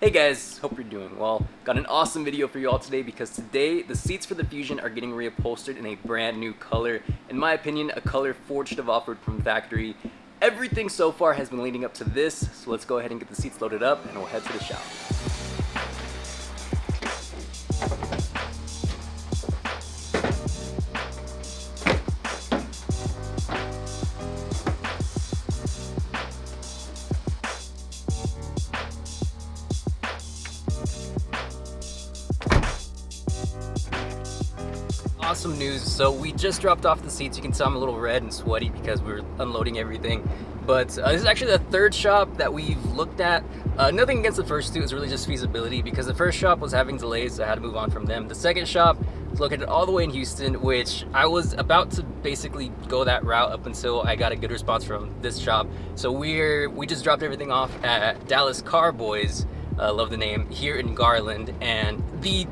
Hey guys, hope you're doing well. Got an awesome video for you all today because today the seats for the Fusion are getting reupholstered in a brand new color. In my opinion, a color forged of offered from factory. Everything so far has been leading up to this, so let's go ahead and get the seats loaded up and we'll head to the shop. Awesome news. So we just dropped off the seats. You can tell I'm a little red and sweaty because we were unloading everything. But this is actually the third shop that we've looked at. Nothing against the first two, it's really just feasibility because the first shop was having delays, so I had to move on from them. The second shop is located all the way in Houston, which I was about to basically go that route up until I got a good response from this shop. So we just dropped everything off at Dallas Car Boys, love the name, here in Garland. And the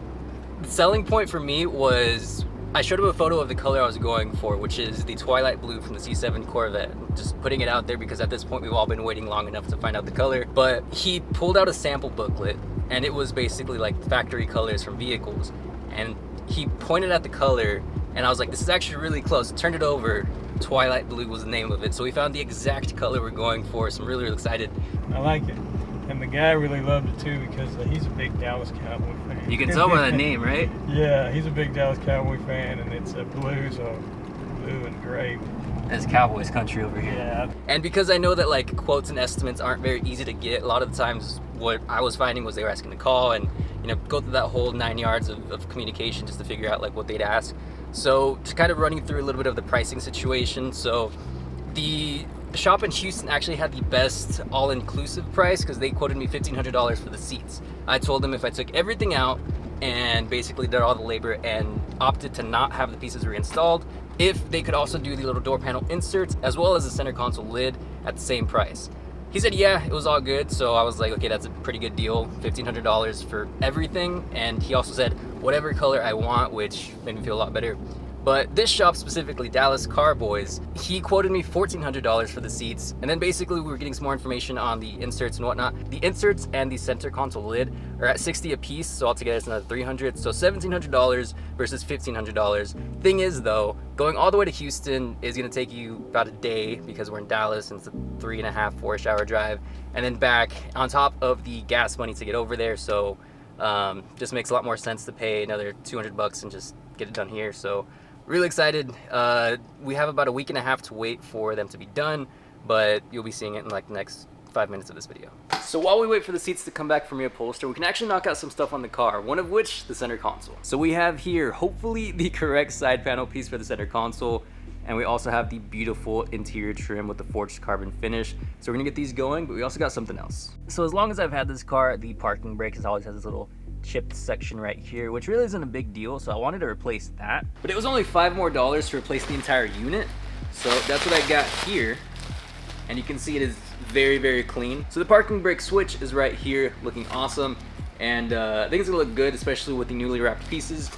selling point for me was I showed him a photo of the color I was going for, which is the twilight blue from the C7 Corvette. Just putting it out there because at this point we've all been waiting long enough to find out the color. But he pulled out a sample booklet and it was basically like factory colors from vehicles. And he pointed at the color and I was like, this is actually really close. Turned it over, twilight blue was the name of it. So we found the exact color we're going for, so I'm really, really excited. I like it. And the guy really loved it too because he's a big Dallas Cowboy fan. You can tell by that name, right? Yeah, he's a big Dallas Cowboy fan, and it's blue, so blue and gray. That's Cowboys country over here. Yeah. And because I know that like quotes and estimates aren't very easy to get, a lot of the times what I was finding was they were asking to call and go through that whole 9 yards of communication just to figure out like what they'd ask. So just kind of running through a little bit of the pricing situation. So the shop in Houston actually had the best all-inclusive price because they quoted me $1,500 for the seats. I told them if I took everything out and basically did all the labor and opted to not have the pieces reinstalled, if they could also do the little door panel inserts as well as the center console lid at the same price. He said yeah, it was all good, so I was like, okay, that's a pretty good deal, $1,500 for everything. And he also said whatever color I want, which made me feel a lot better. But this shop specifically, Dallas Car Boys, he quoted me $1,400 for the seats. And then basically we were getting some more information on the inserts and whatnot. The inserts and the center console lid are at $60 a piece, so altogether it's another $300. So $1,700 versus $1,500. Thing is though, going all the way to Houston is gonna take you about a day because we're in Dallas and it's a 3.5, 4-ish hour drive. And then back on top of the gas money to get over there. So just makes a lot more sense to pay another $200 and just get it done here. So really excited. We have about a week and a half to wait for them to be done, but you'll be seeing it in like the next 5 minutes of this video. So while we wait for the seats to come back from reupholster, we can actually knock out some stuff on the car, one of which the center console. So we have here hopefully the correct side panel piece for the center console, and we also have the beautiful interior trim with the forged carbon finish. So we're gonna get these going, but we also got something else. So as long as I've had this car, the parking brake always has this little chipped section right here, which really isn't a big deal, so I wanted to replace that. But it was only $5 more to replace the entire unit, so that's what I got here. And you can see it is very, very clean. So the parking brake switch is right here, looking awesome. And I think it's gonna look good, especially with the newly wrapped pieces.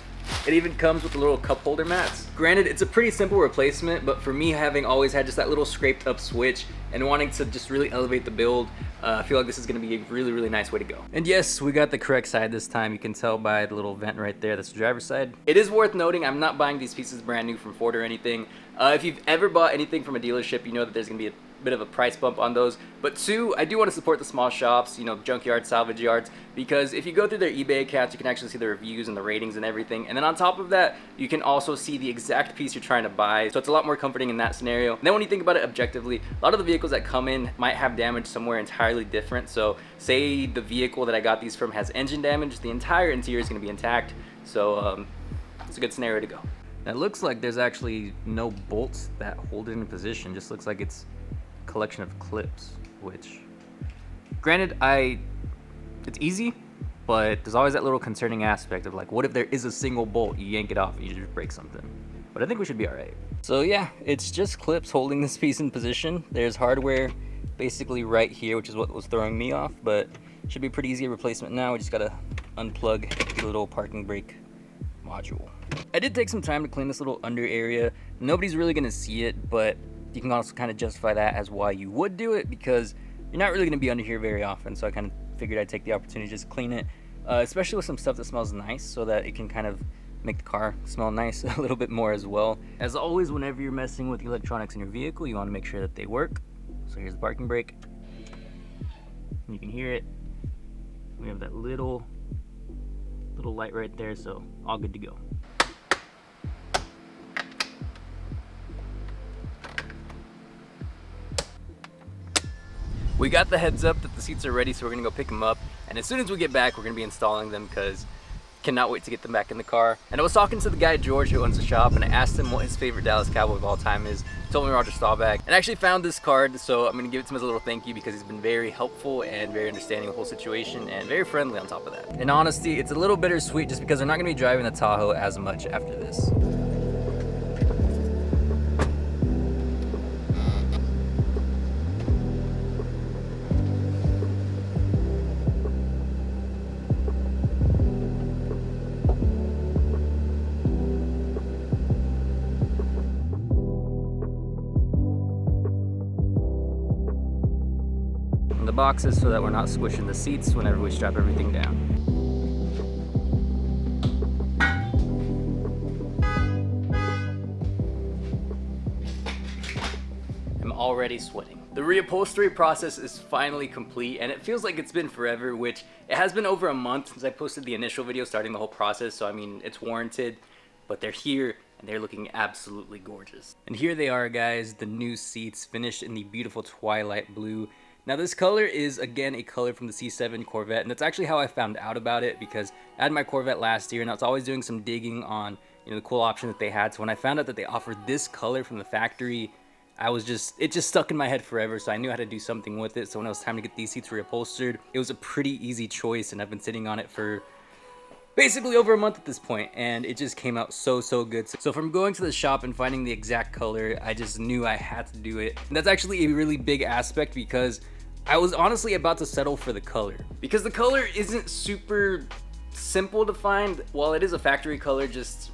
It even comes with the little cup holder mats. Granted, it's a pretty simple replacement, but for me, having always had just that little scraped up switch and wanting to just really elevate the build, I feel like this is gonna be a really, really nice way to go. And yes, we got the correct side this time. You can tell by the little vent right there, that's the driver's side. It is worth noting, I'm not buying these pieces brand new from Ford or anything. If you've ever bought anything from a dealership, you know that there's gonna be a bit of a price bump on those. But two, I do want to support the small shops, junkyard, salvage yards, because if you go through their eBay accounts, you can actually see the reviews and the ratings and everything. And then on top of that, you can also see the exact piece you're trying to buy. So it's a lot more comforting in that scenario. And then when you think about it objectively, a lot of the vehicles that come in might have damage somewhere entirely different. So say the vehicle that I got these from has engine damage, the entire interior is going to be intact. So it's a good scenario to go. Now, it looks like there's actually no bolts that hold it in position. Just looks like it's collection of clips, which granted it's easy, but there's always that little concerning aspect of like, what if there is a single bolt, you yank it off and you just break something. But I think we should be all right. So yeah, it's just clips holding this piece in position. There's hardware basically right here, which is what was throwing me off, but it should be pretty easy replacement now. We just gotta unplug the little parking brake module. I did take some time to clean this little under area. Nobody's really gonna see it, but you can also kind of justify that as why you would do it, because you're not really going to be under here very often, so I kind of figured I'd take the opportunity to just clean it, especially with some stuff that smells nice, so that it can kind of make the car smell nice a little bit more as well. As always, whenever you're messing with the electronics in your vehicle, you want to make sure that they work. So here's the parking brake. You can hear it. We have that little light right there, so all good to go. We got the heads up that the seats are ready, so we're gonna go pick them up. And as soon as we get back, we're gonna be installing them because cannot wait to get them back in the car. And I was talking to the guy George who owns the shop, and I asked him what his favorite Dallas Cowboy of all time is. He told me Roger Staubach, and I actually found this card, so I'm gonna give it to him as a little thank you because he's been very helpful and very understanding of the whole situation and very friendly on top of that. In honesty, it's a little bittersweet just because we're not gonna be driving the Tahoe as much after this. The boxes so that we're not squishing the seats whenever we strap everything down. I'm already sweating. The reupholstery process is finally complete, and it feels like it's been forever, which it has been over a month since I posted the initial video starting the whole process, so I mean, it's warranted, but they're here and they're looking absolutely gorgeous. And here they are, guys, the new seats finished in the beautiful twilight blue. Now this color is, again, a color from the C7 Corvette, and that's actually how I found out about it because I had my Corvette last year and I was always doing some digging on, you know, the cool option that they had. So when I found out that they offered this color from the factory, it just stuck in my head forever, so I knew how to do something with it. So when it was time to get these seats reupholstered, it was a pretty easy choice, and I've been sitting on it for basically over a month at this point, and it just came out so good. So from going to the shop and finding the exact color, I just knew I had to do it. And that's actually a really big aspect because I was honestly about to settle for the color because the color isn't super simple to find. While it is a factory color, just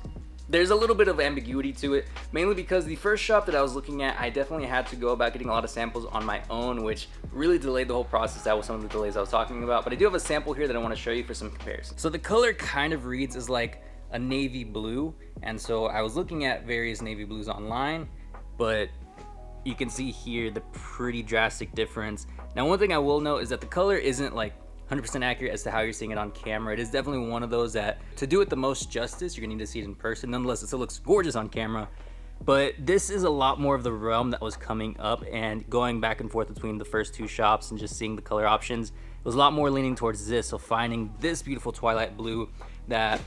there's a little bit of ambiguity to it, mainly because the first shop that I was looking at, I definitely had to go about getting a lot of samples on my own, which really delayed the whole process. That was some of the delays I was talking about, but I do have a sample here that I want to show you for some comparison. So the color kind of reads as like a navy blue, and so I was looking at various navy blues online, but you can see here the pretty drastic difference. Now, one thing I will note is that the color isn't like 100% accurate as to how you're seeing it on camera. It is definitely one of those that, to do it the most justice, you're gonna need to see it in person. Nonetheless, it still looks gorgeous on camera, but this is a lot more of the realm that was coming up, and going back and forth between the first two shops and just seeing the color options, it was a lot more leaning towards this. So finding this beautiful twilight blue that,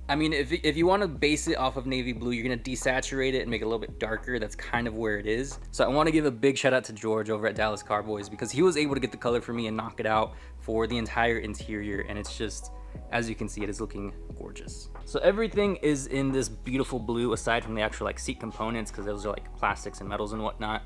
I mean, if you want to base it off of navy blue, you're going to desaturate it and make it a little bit darker. That's kind of where it is. So I want to give a big shout out to George over at Dallas Cowboys because he was able to get the color for me and knock it out for the entire interior. And it's just, as you can see, it is looking gorgeous. So everything is in this beautiful blue aside from the actual like seat components, because those are like plastics and metals and whatnot.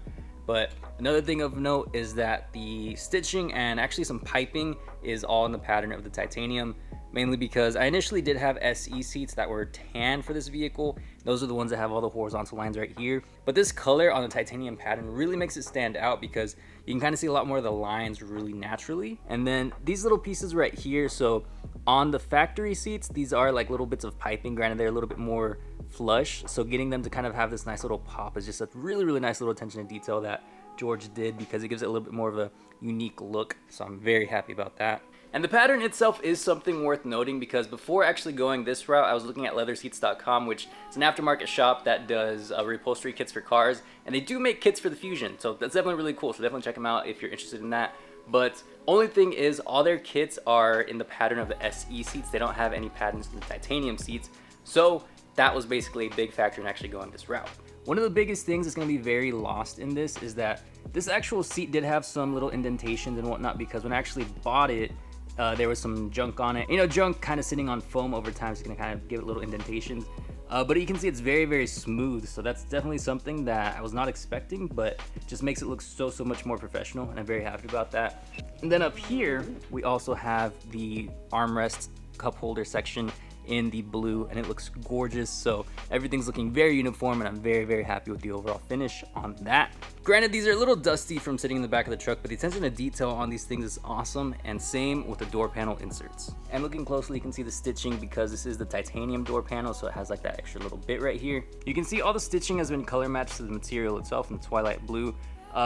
But another thing of note is that the stitching and actually some piping is all in the pattern of the titanium, mainly because I initially did have SE seats that were tan for this vehicle. Those are the ones that have all the horizontal lines right here. But this color on the titanium pattern really makes it stand out because you can kind of see a lot more of the lines really naturally. And then these little pieces right here, so on the factory seats, these are like little bits of piping. Granted, they're a little bit more flush, so getting them to kind of have this nice little pop is just a really nice little attention to detail that George did, because it gives it a little bit more of a unique look. So I'm very happy about that. And the pattern itself is something worth noting, because before actually going this route, I was looking at leatherseats.com, which is an aftermarket shop that does reupholstery kits for cars, and they do make kits for the Fusion, so that's definitely really cool. So definitely check them out if you're interested in that. But only thing is, all their kits are in the pattern of the SE seats. They don't have any patterns in the titanium seats, so that was basically a big factor in actually going this route. One of the biggest things that's going to be very lost in this is that this actual seat did have some little indentations and whatnot, because when I actually bought it, there was some junk on it. You know, junk kind of sitting on foam over time is going to kind of give it little indentations. But you can see it's very smooth, so that's definitely something that I was not expecting, but just makes it look so much more professional, and I'm very happy about that. And then up here, we also have the armrest cup holder section. in the blue, and it looks gorgeous. So everything's looking very uniform, and I'm very happy with the overall finish on that. Granted, these are a little dusty from sitting in the back of the truck, but the attention to detail on these things is awesome, and same with the door panel inserts. And looking closely, you can see the stitching because this is the titanium door panel, so it has like that extra little bit right here. You can see all the stitching has been color matched to the material itself in the twilight blue.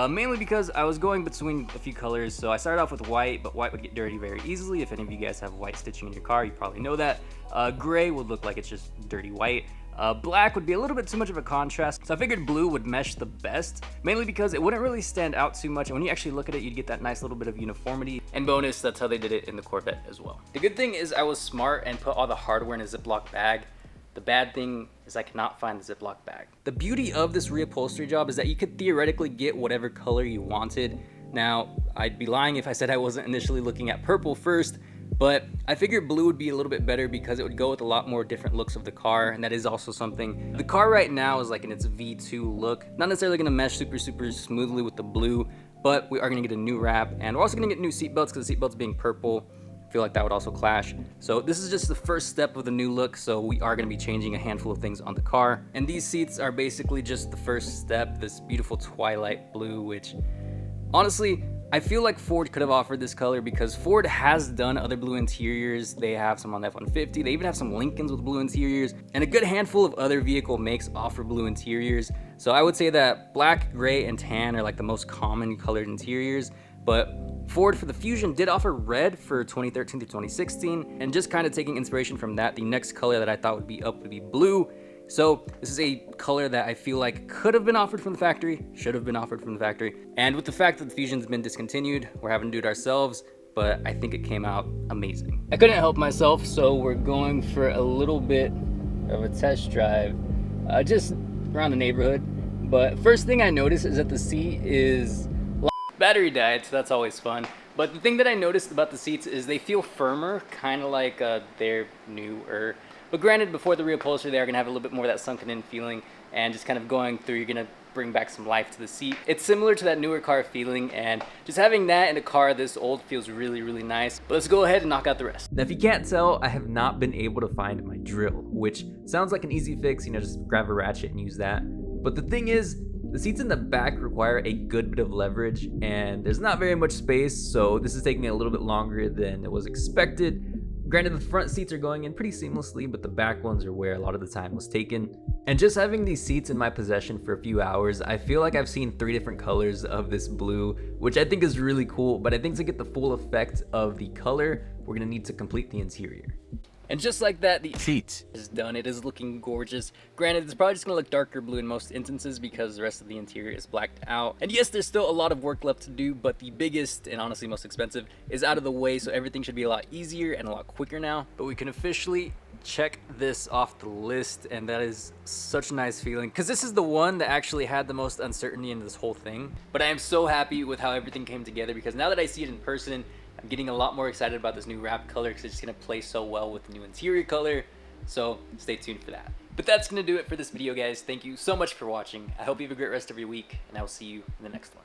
Mainly because I was going between a few colors, so I started off with white, but white would get dirty very easily. If any of you guys have white stitching in your car, you probably know that. Gray would look like it's just dirty white. Black would be a little bit too much of a contrast, so I figured blue would mesh the best, mainly because it wouldn't really stand out too much, and when you actually look at it, you'd get that nice little bit of uniformity. And bonus, that's how they did it in the Corvette as well. The good thing is I was smart and put all the hardware in a Ziploc bag. The bad thing is I cannot find the Ziploc bag. The beauty of this reupholstery job is that you could theoretically get whatever color you wanted. Now, I'd be lying if I said I wasn't initially looking at purple first, but I figured blue would be a little bit better because it would go with a lot more different looks of the car, and that is also something. The car right now is like in its V2 look. Not necessarily gonna mesh super smoothly with the blue, but we are gonna get a new wrap, and we're also gonna get new seatbelts because the seatbelts being purple, I feel like that would also clash. So this is just the first step of the new look, so we are gonna be changing a handful of things on the car. And these seats are basically just the first step, this beautiful twilight blue, which honestly, I feel like Ford could have offered this color because Ford has done other blue interiors. They have some on the F-150, they even have some Lincolns with blue interiors, and a good handful of other vehicle makes offer blue interiors. So I would say that black, gray, and tan are like the most common colored interiors, but Ford for the Fusion did offer red for 2013 to 2016, and just kind of taking inspiration from that, the next color that I thought would be up would be blue. So this is a color that I feel like could have been offered from the factory, should have been offered from the factory. And with the fact that the Fusion's been discontinued, we're having to do it ourselves, but I think it came out amazing. I couldn't help myself, so we're going for a little bit of a test drive, just around the neighborhood. But first thing I noticed is that the seat is battery died, so that's always fun. But the thing that I noticed about the seats is they feel firmer, kind of like they're newer. But granted, before the reupholstery, they are gonna have a little bit more of that sunken in feeling, and just kind of going through, you're gonna bring back some life to the seat. It's similar to that newer car feeling, and just having that in a car this old feels really nice. But let's go ahead and knock out the rest. Now, if you can't tell, I have not been able to find my drill, which sounds like an easy fix, you know, just grab a ratchet and use that. But the thing is, the seats in the back require a good bit of leverage, and there's not very much space, so this is taking a little bit longer than it was expected. Granted, the front seats are going in pretty seamlessly, but the back ones are where a lot of the time was taken. And just having these seats in my possession for a few hours, I feel like I've seen 3 different colors of this blue, which I think is really cool, but I think to get the full effect of the color, we're gonna need to complete the interior. And just like that, the Seats is done. It is looking gorgeous. Granted, it's probably just gonna look darker blue in most instances because the rest of the interior is blacked out. And yes, there's still a lot of work left to do, but the biggest and honestly most expensive is out of the way, so everything should be a lot easier and a lot quicker now. But we can officially check this off the list, and that is such a nice feeling because this is the one that actually had the most uncertainty in this whole thing. But I am so happy with how everything came together because now that I see it in person, I'm getting a lot more excited about this new wrap color because it's just going to play so well with the new interior color. So stay tuned for that. But that's going to do it for this video, guys. Thank you so much for watching. I hope you have a great rest of your week, and I will see you in the next one.